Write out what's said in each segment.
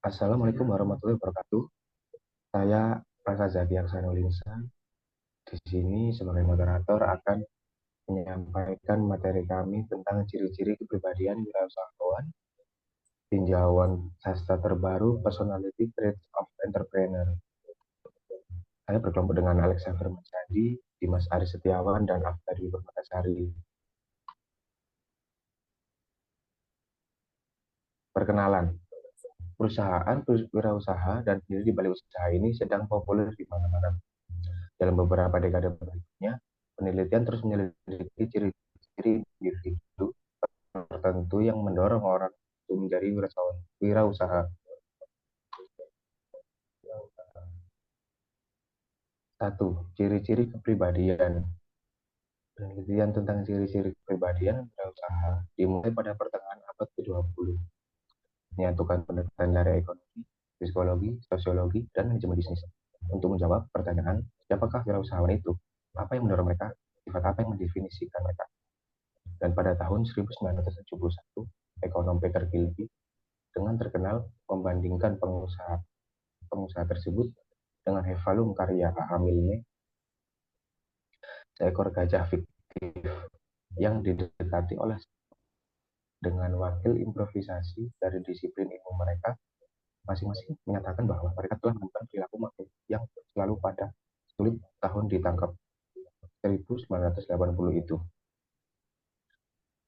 Assalamualaikum warahmatullahi wabarakatuh. Saya Raka Zaki Aksanulinsa. Di sini sebagai moderator akan menyampaikan materi kami tentang ciri-ciri kepribadian wirausahawan, tinjauan sastra terbaru, personality traits of entrepreneur. Saya berkelompok dengan Alexa Firmansyah, Dimas Ari Setiawan, dan Afdari Permatasari. Perkenalan. Perusahaan, wirausaha, dan pendiri di balik usaha ini sedang populer di mana-mana. Dalam beberapa dekade berikutnya, penelitian terus menyelidiki ciri-ciri individu tertentu yang mendorong orang untuk menjadi wirausaha. Satu, ciri-ciri kepribadian. Penelitian tentang ciri-ciri kepribadian wirausaha dimulai pada pertengahan abad ke-20, menyatukan pendekatan dari ekonomi, psikologi, sosiologi, dan manajemen bisnis untuk menjawab pertanyaan, siapakah wirausahawan itu? Apa yang mendorong mereka? Sifat apa yang mendefinisikan mereka? Dan pada tahun 1971, ekonom Peter Gilby dengan terkenal membandingkan pengusaha tersebut dengan Heffalump karya A.A. Milne, seekor gajah fiktif yang didekati oleh dengan wakil improvisasi dari disiplin ilmu mereka, masing-masing menyatakan bahwa mereka telah menemukan perilaku makhluk yang selalu pada sulit tahun ditangkap 1980 itu.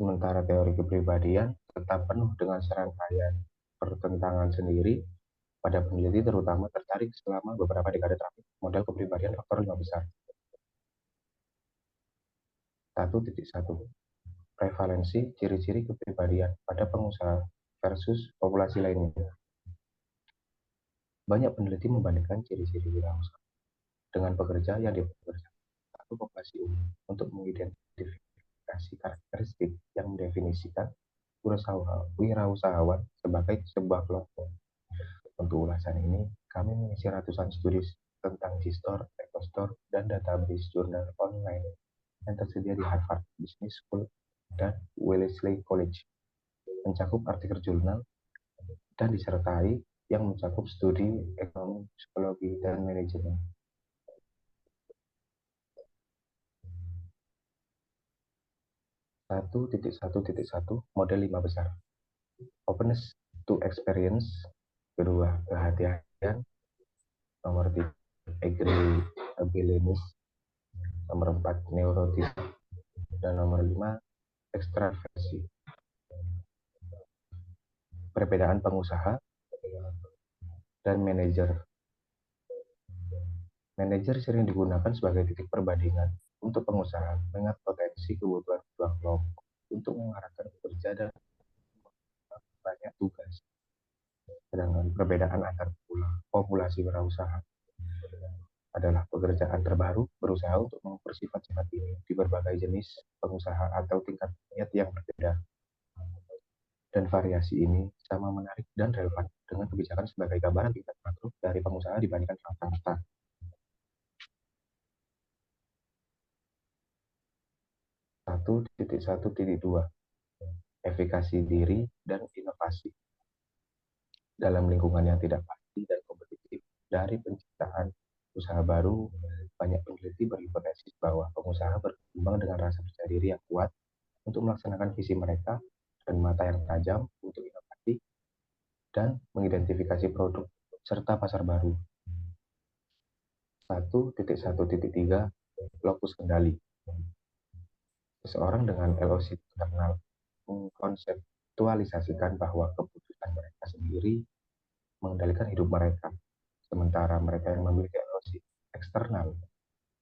Sementara teori kepribadian tetap penuh dengan serangkaian pertentangan sendiri, pada peneliti terutama tertarik selama beberapa dekade terakhir model kepribadian faktor 5 besar. 1.1 Prevalensi ciri-ciri kepribadian pada pengusaha versus populasi lainnya. Banyak peneliti membandingkan ciri-ciri wirausaha dengan pekerja yang dipekerjakan satu populasi umum untuk mengidentifikasi karakteristik yang mendefinisikan wirausahawan sebagai sebuah kelompok. Untuk ulasan ini, kami mengisi ratusan studi tentang G-Store, EcoStore, dan database jurnal online yang tersedia di Harvard Business School dan Wellesley College, mencakup artikel jurnal dan disertai yang mencakup studi ekonomi, psikologi, dan manajemen. satu model 5 besar. Openness to experience, kedua kehati-hatian, nomor 3 agreeableness, nomor 4 neurotis, dan nomor 5 ekstraversi. Perbedaan pengusaha dan manajer. Manajer sering digunakan sebagai titik perbandingan untuk pengusaha mengingat potensi kebutuhan kedua kelompok untuk mengarahkan pekerja dan banyak tugas. Sedangkan perbedaan antar populasi wirausaha adalah pekerjaan terbaru berusaha untuk mengukur sifat-sifat ini di berbagai jenis pengusaha atau tingkat niat yang berbeda. Dan variasi ini sama menarik dan relevan dengan kebijakan sebagai gambaran tingkat makro dari pengusaha dibandingkan rata-rata. 1.1.2 Efikasi diri dan inovasi. Dalam lingkungan yang tidak pasti dan kompetitif dari penciptaan usaha baru, banyak peneliti berhipotesis bahwa pengusaha berkembang dengan rasa percaya diri yang kuat untuk melaksanakan visi mereka dan mata yang tajam untuk inovasi dan mengidentifikasi produk serta pasar baru. 1.1.3 Lokus kendali. Seseorang dengan LOC internal mengkonseptualisasikan bahwa keputusan mereka sendiri mengendalikan hidup mereka, sementara mereka yang memiliki LOC eksternal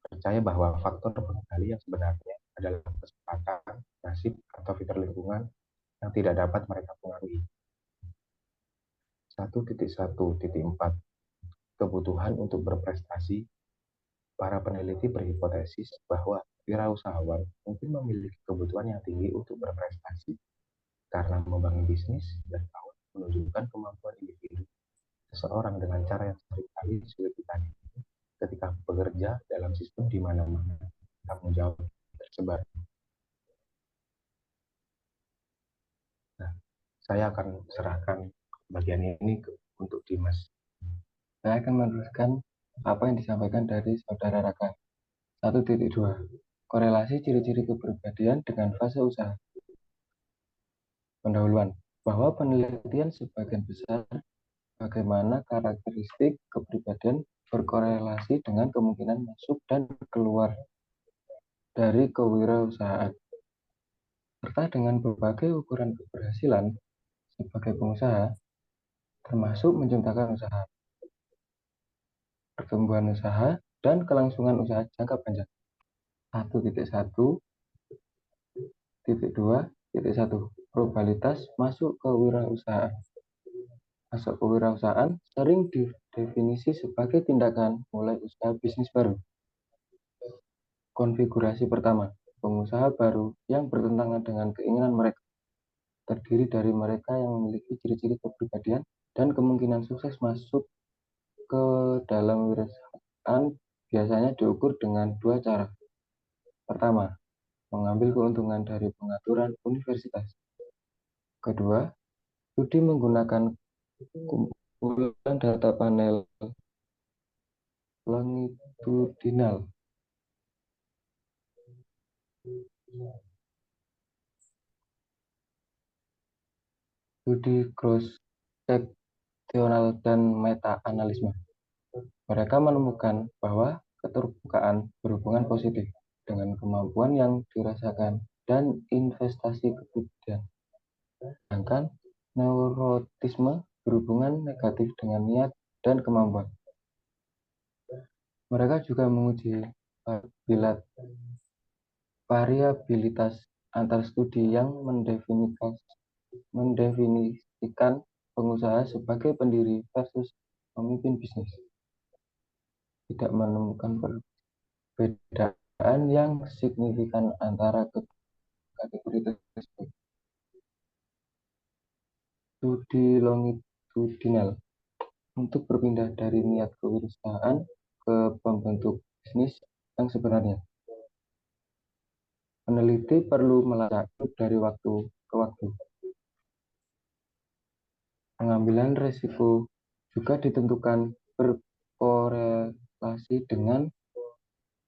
percaya bahwa faktor pengendali yang sebenarnya adalah kesempatan, nasib, atau fitur lingkungan yang tidak dapat mereka pengaruhi. 1.1.4 Kebutuhan untuk berprestasi. Para peneliti berhipotesis bahwa wirausahawan mungkin memiliki kebutuhan yang tinggi untuk berprestasi karena membangun bisnis dan tahu menunjukkan kemampuan individu seseorang dengan cara yang seringkali sulit ditandingi ketika bekerja dalam sistem di mana-mana tanggung jawab tersebar. Nah, saya akan serahkan bagian ini untuk Dimas. Saya akan meneruskan apa yang disampaikan dari Saudara Raka. 1.2. Korelasi ciri-ciri kepribadian dengan fase usaha. Pendahuluan. Bahwa penelitian sebagian besar bagaimana karakteristik kepribadian berkorelasi dengan kemungkinan masuk dan keluar dari kewirausahaan, serta dengan berbagai ukuran keberhasilan sebagai pengusaha, termasuk menciptakan usaha, pertumbuhan usaha, dan kelangsungan usaha jangka panjang. 1.1.2.1 Probabilitas masuk ke wirausahaan. Masuk ke wirausahaan sering didefinisi sebagai tindakan mulai usaha bisnis baru. Konfigurasi pertama, pengusaha baru yang bertentangan dengan keinginan mereka, terdiri dari mereka yang memiliki ciri-ciri kepribadian dan kemungkinan sukses masuk ke dalam wirausahaan biasanya diukur dengan dua cara. Pertama, mengambil keuntungan dari pengaturan universitas. Kedua, studi menggunakan kumpulan data panel longitudinal. Studi cross-seksional dan meta-analisme. Mereka menemukan bahwa keterbukaan berhubungan positif dengan kemampuan yang dirasakan dan investasi kepribadian. Sedangkan neurotisme berhubungan negatif dengan niat dan kemampuan. Mereka juga menguji variabilitas antar studi yang mendefinisikan pengusaha sebagai pendiri versus pemimpin bisnis. Tidak menemukan perbedaan yang signifikan antara kategori tersebut. Studi longitudinal untuk berpindah dari niat kewirausahaan ke pembentuk bisnis yang sebenarnya. Peneliti perlu melacak dari waktu ke waktu. Pengambilan risiko juga ditentukan berkorelasi dengan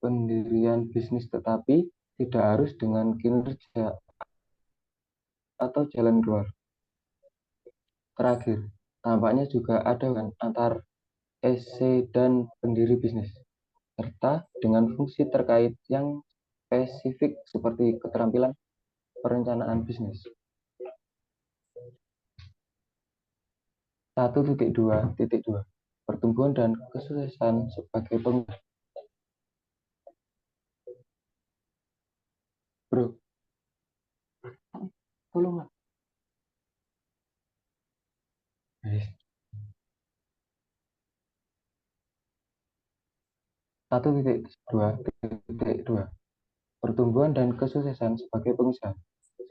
pendirian bisnis, tetapi tidak harus dengan kinerja atau jalan keluar. Terakhir, tampaknya juga ada antar EC dan pendiri bisnis, serta dengan fungsi terkait yang spesifik seperti keterampilan perencanaan bisnis. 1.2.2 Pertumbuhan dan kesuksesan sebagai pengusaha. Bro, tolong. 1.2.2 Pertumbuhan dan kesuksesan sebagai pengusaha.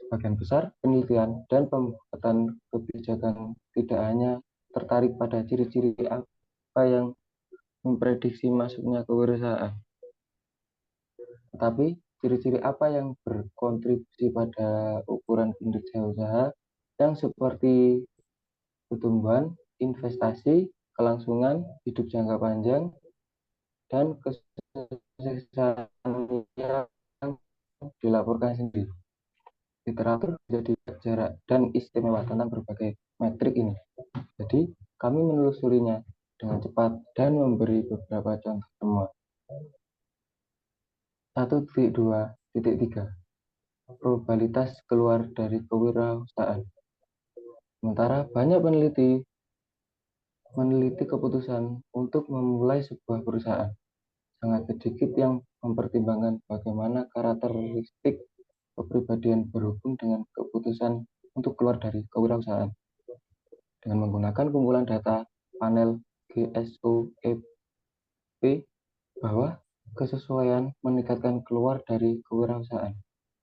Sebagian besar penelitian dan pembuatan kebijakan tidak hanya tertarik pada ciri-ciri apa yang memprediksi masuknya kewirausahaan, tetapi ciri-ciri apa yang berkontribusi pada ukuran kinerja usaha yang seperti pertumbuhan, investasi, kelangsungan, hidup jangka panjang, dan kesuksesan yang dilaporkan sendiri. Literatur menjadi jarak dan istimewa tentang berbagai metrik ini. Jadi, kami menelusurinya dengan cepat dan memberi beberapa contoh temuan. 1.2.3 Probabilitas keluar dari kewirausahaan. Sementara banyak peneliti meneliti keputusan untuk memulai sebuah perusahaan, sangat sedikit yang mempertimbangkan bagaimana karakteristik kepribadian berhubung dengan keputusan untuk keluar dari kewirausahaan. Dengan menggunakan kumpulan data panel GSOEP bahwa kesesuaian meningkatkan keluar dari kewirausahaan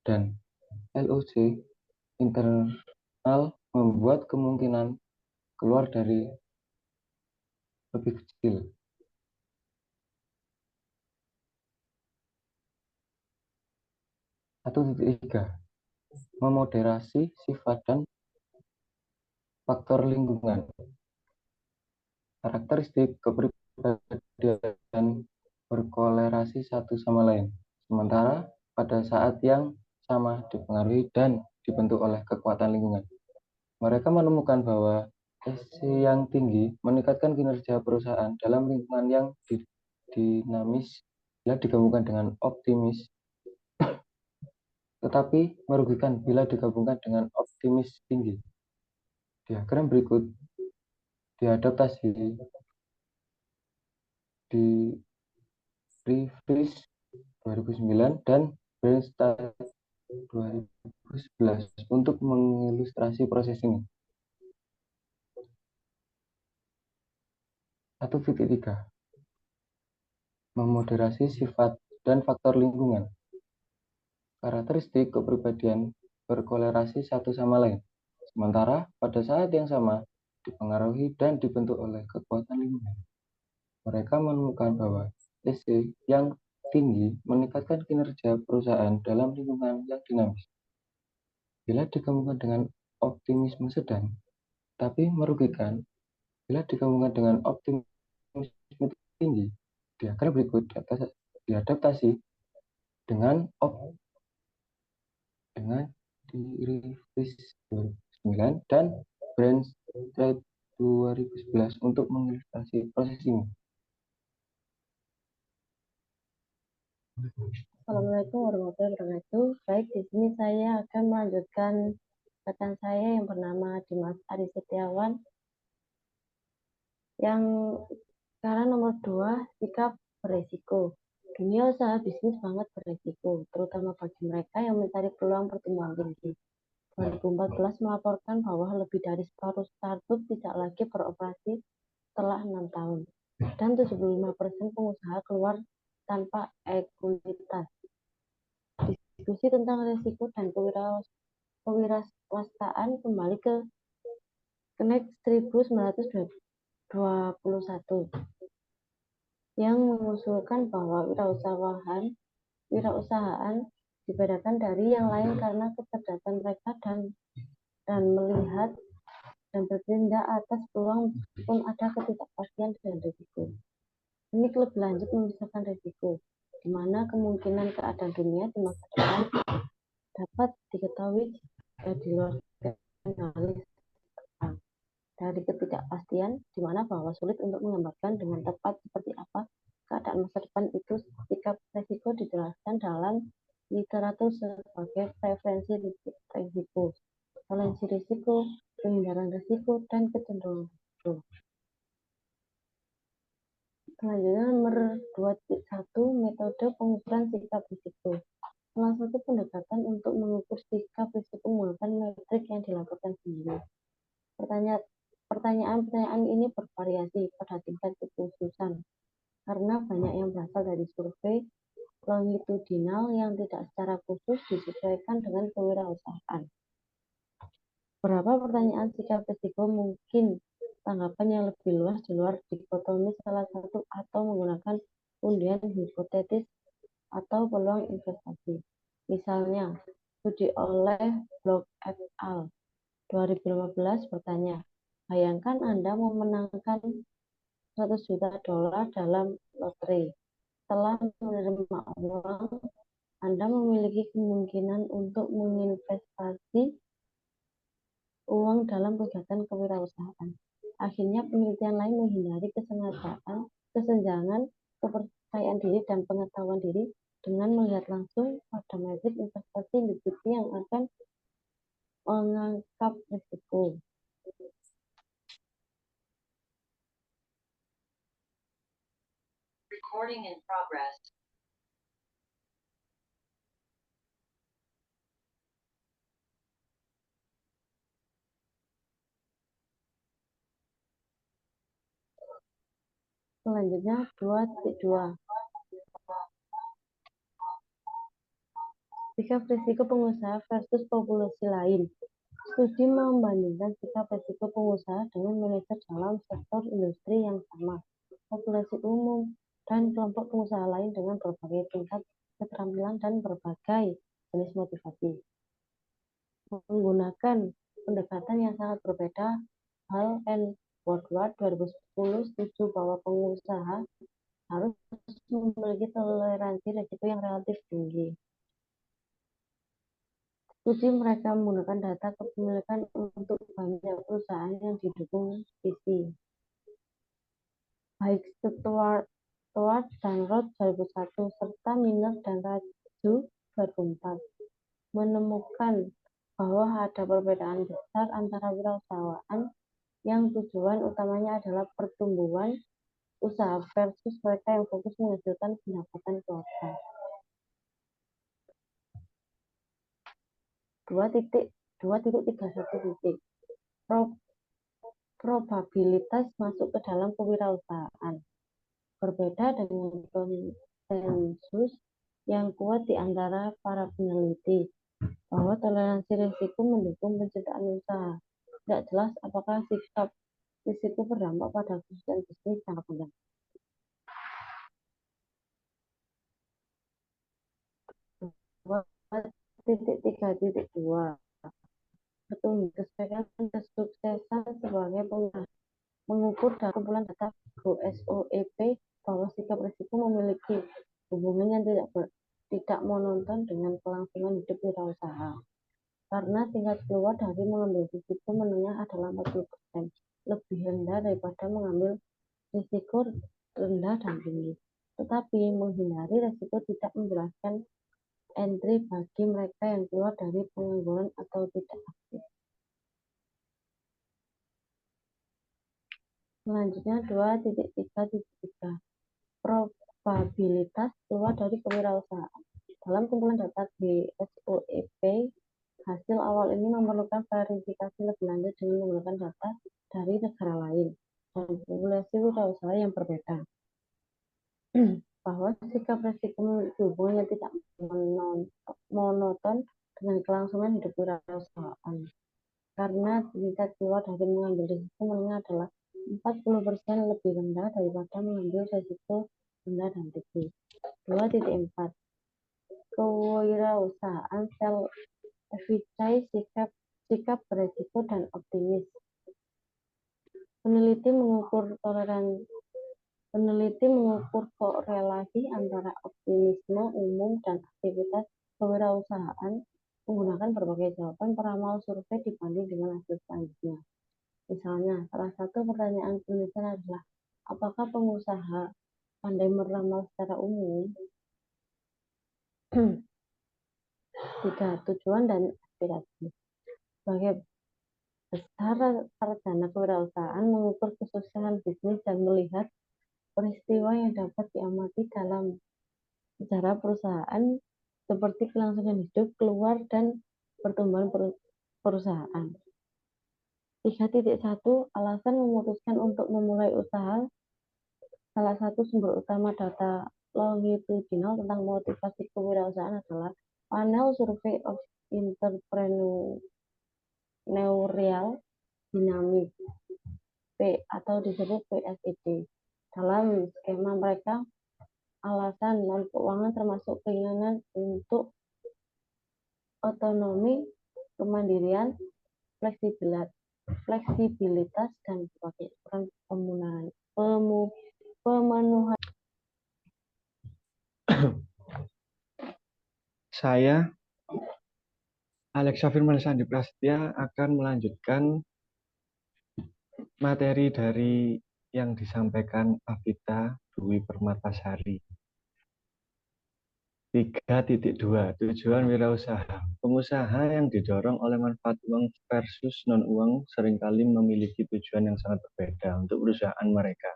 dan LOC internal membuat kemungkinan keluar dari lebih kecil. 1.3 Memoderasi sifat dan faktor lingkungan. Karakteristik kepribadian berkolerasi satu sama lain, sementara pada saat yang sama dipengaruhi dan dibentuk oleh kekuatan lingkungan. Mereka menemukan bahwa ESG yang tinggi meningkatkan kinerja perusahaan dalam lingkungan yang dinamis bila digabungkan dengan optimis, tetapi merugikan bila digabungkan dengan optimis tinggi. Diagram berikut diadaptasi di Friedrich 2009 dan Bernstein 2011 untuk mengilustrasi proses ini. 1.3 Memoderasi sifat dan faktor lingkungan. Karakteristik kepribadian berkolerasi satu sama lain, sementara pada saat yang sama dipengaruhi dan dibentuk oleh kekuatan lingkungan. Mereka menemukan bahwa ESG yang tinggi meningkatkan kinerja perusahaan dalam lingkungan yang dinamis. Bila digabungkan dengan optimisme sedang, tapi merugikan bila digabungkan dengan optimisme tinggi. Diagram berikut diadaptasi dengan di Friedrich 2009 dan Bernstein 2011 untuk mengilustrasi proses ini. Assalamualaikum warahmatullahi wabarakatuh. Baik, di sini saya akan melanjutkan rekan saya yang bernama Dimas Ari Setiawan yang sekarang nomor 2, sikap beresiko. Dunia usaha bisnis sangat beresiko, terutama bagi mereka yang mencari peluang pertumbuhan tinggi. 2014 melaporkan bahwa lebih dari separuh startup tidak lagi beroperasi setelah 6 tahun, dan 75% pengusaha keluar tanpa ekuitas. Diskusi tentang risiko dan kewirausahaan kembali ke Connect 1921 yang mengusulkan bahwa wirausahaan dibedakan dari yang lain karena kecerdasan mereka dan melihat dan bertindak atas peluang pun ada ketidakpastian dan risiko. Ini lebih lanjut memisahkan risiko, di mana kemungkinan keadaan dunia di masa depan dapat diketahui di luar kendali dari ketidakpastian, di mana bahwa sulit untuk menggambarkan dengan tepat seperti apa keadaan masa depan itu. Sikap risiko dijelaskan dalam literatur sebagai preferensi risiko, toleransi risiko, pengindaran risiko, dan kecenderungan risiko. Selanjutnya nomor 2.1 metode pengukuran sikap risiko. Salah satu pendekatan untuk mengukur sikap risiko menggunakan metrik yang dilaporkan sendiri. Pertanyaan-pertanyaan ini bervariasi pada tingkat kekhususan karena banyak yang berasal dari survei longitudinal yang tidak secara khusus disesuaikan dengan kewirausahaan. Beberapa pertanyaan sikap risiko mungkin tanggapan yang lebih luas di luar dikotomi salah satu atau menggunakan undian hipotetis atau peluang investasi. Misalnya, studi oleh Block et al. 2015 bertanya, bayangkan Anda memenangkan $100 juta dalam lotre. Setelah menerima uang, Anda memiliki kemungkinan untuk menginvestasi uang dalam kegiatan kewirausahaan. Akhirnya penelitian lain menghindari kesenjangan kepercayaan diri dan pengetahuan diri dengan melihat langsung pada metrik investasi individu yang akan mengangkat risiko. Recording in progress. Selanjutnya 2.2 sikap risiko pengusaha versus populasi lain. Studi membandingkan sikap risiko pengusaha dengan manajer dalam sektor industri yang sama, populasi umum, dan kelompok pengusaha lain dengan berbagai tingkat keterampilan dan berbagai jenis motivasi. Menggunakan pendekatan yang sangat berbeda, Hall and Worldwide 2010 setuju bahwa pengusaha harus memiliki toleransi risiko yang relatif tinggi. Studi mereka menggunakan data kepemilikan untuk banyak perusahaan yang didukung visi. Baik Stewart dan Roth 2001 serta Miner dan Raju 2004 menemukan bahwa ada perbedaan besar antara wirausahaan yang tujuan utamanya adalah pertumbuhan usaha versus mereka yang fokus menghasilkan pendapatan keluarga. 2.31 probabilitas masuk ke dalam kewirausahaan. Berbeda dengan konsensus yang kuat di antara para peneliti bahwa toleransi risiko mendukung penciptaan usaha. Tidak jelas apakah sikap risiko berdampak pada kesuksesan bisnis jangka panjang. Titik 3.2 kesuksesan sebagai pengusaha mengukur dari kumpulan data GOSOEP bahwa sikap risiko memiliki hubungan yang tidak monoton dengan kelangsungan hidup wirausaha. Karena tingkat keluar dari mengambil risiko menengah adalah 40%, lebih rendah daripada mengambil risiko rendah dan tinggi. Tetapi menghindari risiko tidak menjelaskan entry bagi mereka yang keluar dari pengangguran atau tidak aktif. Selanjutnya 2.3.3 probabilitas keluar dari kewirausahaan. Dalam kumpulan data GSOEP, hasil awal ini memerlukan verifikasi lebih lanjut dengan menggunakan data dari negara lain dan populasi wirausaha yang berbeda. Bahwa sikap risiko memiliki hubungan yang tidak monoton dengan kelangsungan hidup wirausahaan. Karena tingkat keluar dari mengambil risiko menengah adalah 40% lebih rendah daripada mengambil risiko rendah dan tinggi. 2.4 kewirausahaan self-efficacy sikap beresiko dan optimis. Peneliti mengukur korelasi antara optimisme umum dan aktivitas kewirausahaan menggunakan berbagai jawaban peramal survei dibanding dengan hasil selanjutnya. Misalnya, salah satu pertanyaan penelitian adalah, apakah pengusaha pandai meramal secara umum? 3. Tujuan dan aspirasi. Sebagai besar sarjana kewirausahaan mengukur kesuksesan bisnis dan melihat peristiwa yang dapat diamati dalam sejarah perusahaan seperti kelangsungan hidup, keluar, dan pertumbuhan perusahaan. 3.1 Alasan memutuskan untuk memulai usaha. Salah satu sumber utama data longitudinal tentang motivasi kewirausahaan adalah panel Survey of Entrepreneurial Dynamics atau disebut PSID. Dalam skema mereka, alasan non-keuangan termasuk keinginan untuk otonomi, kemandirian, fleksibilitas, dan sebagai ukuran pemenuhan. Saya, Alexa Firman Sandi Prasetya, akan melanjutkan materi dari yang disampaikan Avita Dwi Permatasari. 3.2 Tujuan wirausaha. Pengusaha yang didorong oleh manfaat uang versus non-uang seringkali memiliki tujuan yang sangat berbeda untuk perusahaan mereka.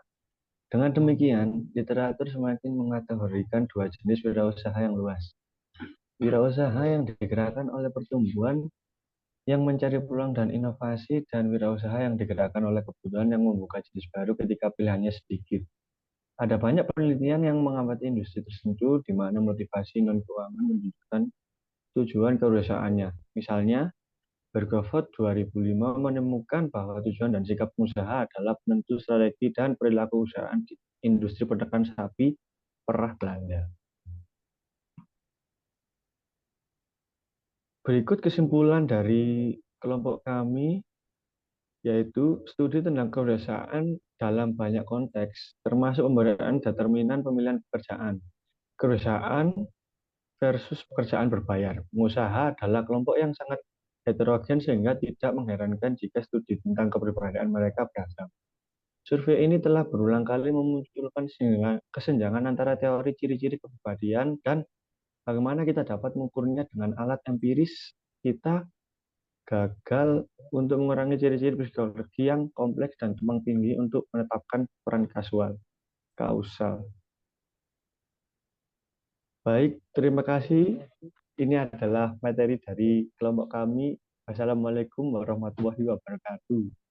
Dengan demikian, literatur semakin mengategorikan dua jenis wirausaha yang luas. Wirausaha yang digerakkan oleh pertumbuhan yang mencari peluang dan inovasi, dan wirausaha yang digerakkan oleh kebutuhan yang membuka jenis baru ketika pilihannya sedikit. Ada banyak penelitian yang mengamati industri tertentu di mana motivasi non-keuangan menunjukkan tujuan kewirausahaannya. Misalnya, Bergevot 2005 menemukan bahwa tujuan dan sikap pengusaha adalah penentu strategi dan perilaku usaha di industri peternakan sapi perah Belanda. Berikut kesimpulan dari kelompok kami yaitu studi tentang kewirausahaan dalam banyak konteks, termasuk pemberdayaan determinan pemilihan pekerjaan. Kewirausahaan versus pekerjaan berbayar. Pengusaha adalah kelompok yang sangat heterogen sehingga tidak mengherankan jika studi tentang kepribadian mereka beragam. Survei ini telah berulang kali memunculkan kesenjangan antara teori ciri-ciri kepribadian dan bagaimana kita dapat mengukurnya dengan alat empiris. Kita gagal untuk mengurangi ciri-ciri psikologi yang kompleks dan tumpang tinggi untuk menetapkan peran kausal. Baik, terima kasih. Ini adalah materi dari kelompok kami. Wassalamualaikum warahmatullahi wabarakatuh.